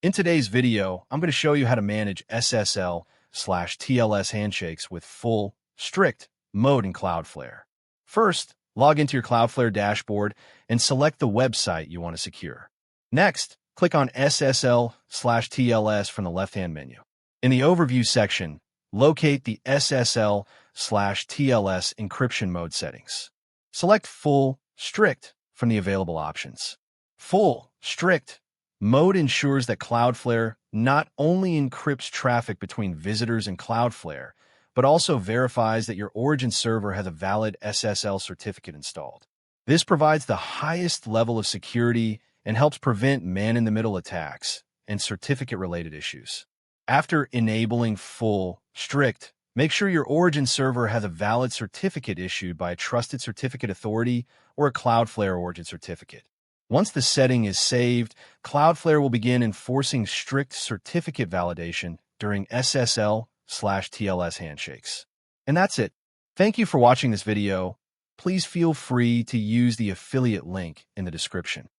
In today's video, I'm going to show you how to manage SSL/TLS handshakes with full, strict mode in Cloudflare. First, log into your Cloudflare dashboard and select the website you want to secure. Next, click on SSL/TLS from the left-hand menu. In the Overview section, locate the SSL/TLS encryption mode settings. Select Full, Strict from the available options. Full, Strict mode ensures that Cloudflare not only encrypts traffic between visitors and Cloudflare, but also verifies that your origin server has a valid SSL certificate installed. This provides the highest level of security and helps prevent man-in-the-middle attacks and certificate-related issues. After enabling full, strict, make sure your origin server has a valid certificate issued by a trusted certificate authority or a Cloudflare origin certificate. Once the setting is saved, Cloudflare will begin enforcing strict certificate validation during SSL/TLS handshakes. And that's it. Thank you for watching this video. Please feel free to use the affiliate link in the description.